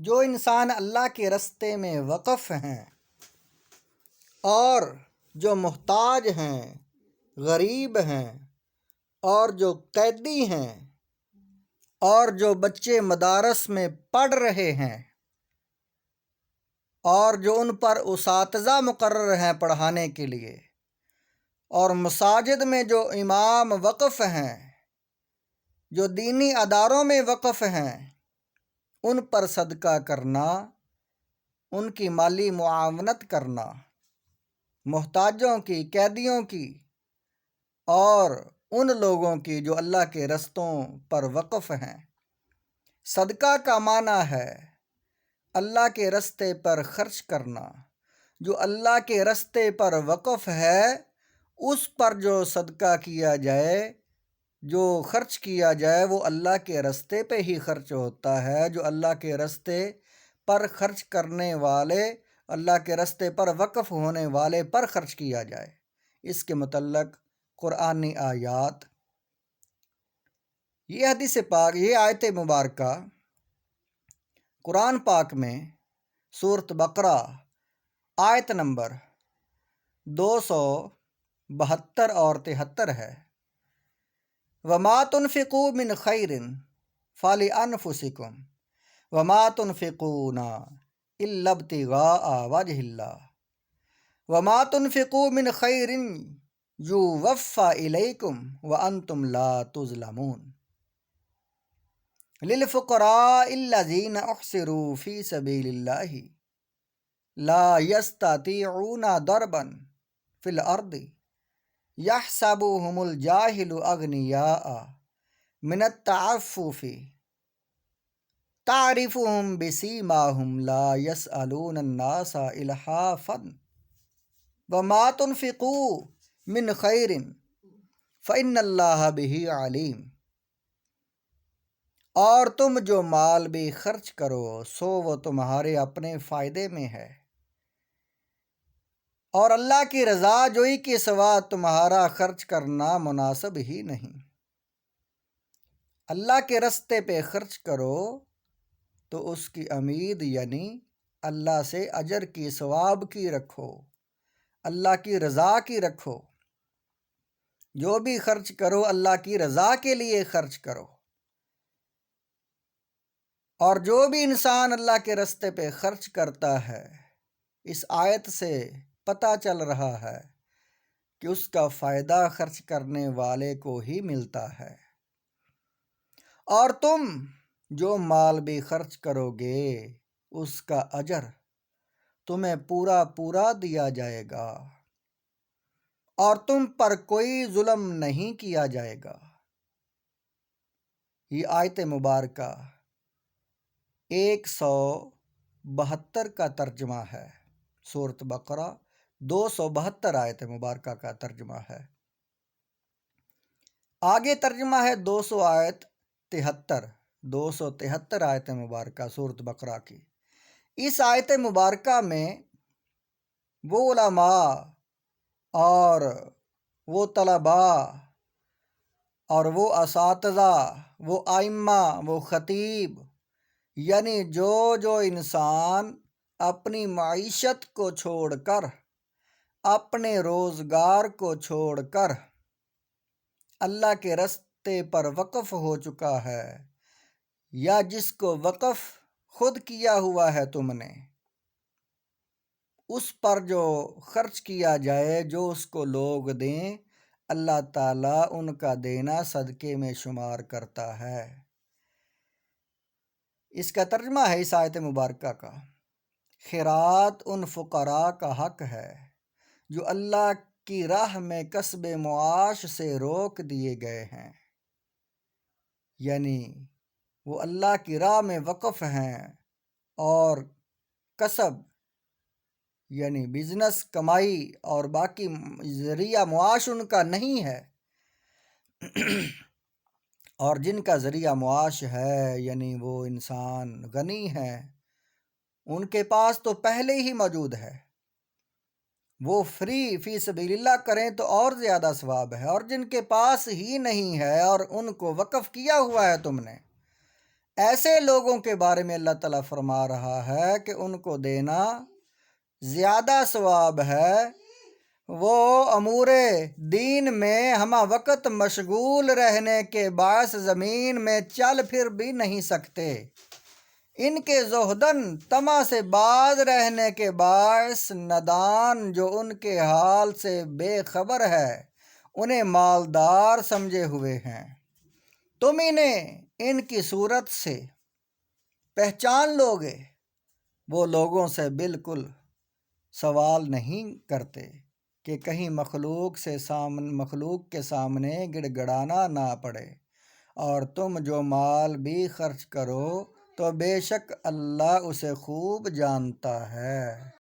جو انسان اللہ کے راستے میں وقف ہیں اور جو محتاج ہیں، غریب ہیں، اور جو قیدی ہیں، اور جو بچے مدارس میں پڑھ رہے ہیں، اور جو ان پر اساتذہ مقرر ہیں پڑھانے کے لیے، اور مساجد میں جو امام وقف ہیں، جو دینی اداروں میں وقف ہیں، ان پر صدقہ کرنا، ان کی مالی معاونت کرنا، محتاجوں کی، قیدیوں کی، اور ان لوگوں کی جو اللہ کے رستوں پر وقف ہیں۔ صدقہ کا معنی ہے اللہ کے رستے پر خرچ کرنا۔ جو اللہ کے رستے پر وقف ہے اس پر جو صدقہ کیا جائے، جو خرچ کیا جائے، وہ اللہ کے رستے پہ ہی خرچ ہوتا ہے۔ جو اللہ کے رستے پر خرچ کرنے والے، اللہ کے رستے پر وقف ہونے والے پر خرچ کیا جائے۔ اس کے متعلق قرآنی آیات، یہ حدیث پاک، یہ آیت مبارکہ قرآن پاک میں سورۃ بقرہ آیت نمبر 272 اور 73 ہے۔ وَمَا تُنْفِقُوا مِنْ خَيْرٍ فَلِأَنفُسِكُمْ وَمَا تُنْفِقُونَ إِلَّا ابْتِغَاءَ وَجْهِ اللَّهِ وَمَا تُنْفِقُوا مِنْ خَيْرٍ يُوَفَّى إِلَيْكُمْ وَأَنْتُمْ لَا تُظْلَمُونَ لِلْفُقَرَاءِ الَّذِينَ أُحْصِرُوا فِي سَبِيلِ اللَّهِ لَا يَسْتَطِيعُونَ ضَرْبًا فِي الْأَرْضِ يَحْسَبُهُمُ الْجَاهِلُ أَغْنِيَاءَ مِنَ التَّعَفُّفِ تَعْرِفُهُمْ بِسِيمَاهُمْ لَا يَسْأَلُونَ النَّاسَ إِلْحَافًا وَمَا تُنْفِقُوا مِنْ خَيْرٍ فَإِنَّ اللَّهَ بِهِ عَلِيمٌ۔ اور تم جو مال بھی خرچ کرو سو وہ تمہارے اپنے فائدے میں ہے، اور اللہ کی رضا جوئی کے سوا تمہارا خرچ کرنا مناسب ہی نہیں۔ اللہ کے رستے پہ خرچ کرو تو اس کی امید، یعنی اللہ سے اجر کی، ثواب کی رکھو، اللہ کی رضا کی رکھو۔ جو بھی خرچ کرو اللہ کی رضا کے لیے خرچ کرو۔ اور جو بھی انسان اللہ کے رستے پہ خرچ کرتا ہے، اس آیت سے پتہ چل رہا ہے کہ اس کا فائدہ خرچ کرنے والے کو ہی ملتا ہے۔ اور تم جو مال بھی خرچ کرو گے اس کا اجر تمہیں پورا پورا دیا جائے گا، اور تم پر کوئی ظلم نہیں کیا جائے گا۔ یہ آیت مبارکہ 172 کا ترجمہ ہے۔ سورۃ بقرہ 272 آیت مبارکہ کا ترجمہ ہے۔ آگے ترجمہ ہے 273 آیت مبارکہ سورۃ بقرہ کی۔ اس آیت مبارکہ میں وہ علماء اور وہ طلباء اور وہ اساتذہ، وہ ائمہ، وہ خطیب، یعنی جو انسان اپنی معیشت کو چھوڑ کر، اپنے روزگار کو چھوڑ کر اللہ کے رستے پر وقف ہو چکا ہے، یا جس کو وقف خود کیا ہوا ہے تم نے، اس پر جو خرچ کیا جائے، جو اس کو لوگ دیں، اللہ تعالیٰ ان کا دینا صدقے میں شمار کرتا ہے۔ اس کا ترجمہ ہے اس آیت مبارکہ کا: خیرات ان فقراء کا حق ہے جو اللہ کی راہ میں کسب معاش سے روک دیے گئے ہیں، یعنی وہ اللہ کی راہ میں وقف ہیں اور کسب یعنی بزنس، کمائی اور باقی ذریعہ معاش ان کا نہیں ہے، اور جن کا ذریعہ معاش ہے یعنی وہ انسان غنی ہیں، ان کے پاس تو پہلے ہی موجود ہے، وہ فی سبیل اللہ کریں تو اور زیادہ ثواب ہے۔ اور جن کے پاس ہی نہیں ہے اور ان کو وقف کیا ہوا ہے تم نے، ایسے لوگوں کے بارے میں اللہ تعالیٰ فرما رہا ہے کہ ان کو دینا زیادہ ثواب ہے۔ وہ امور دین میں ہمہ وقت مشغول رہنے کے باعث زمین میں چل پھر بھی نہیں سکتے۔ ان کے زہدن طمع سے باز رہنے کے باعث ندان جو ان کے حال سے بے خبر ہے انہیں مالدار سمجھے ہوئے ہیں۔ تم انہیں ان کی صورت سے پہچان لوگے، وہ لوگوں سے بالکل سوال نہیں کرتے کہ کہیں مخلوق کے سامنے گڑ گڑانا نہ پڑے، اور تم جو مال بھی خرچ کرو تو بے شک اللہ اسے خوب جانتا ہے۔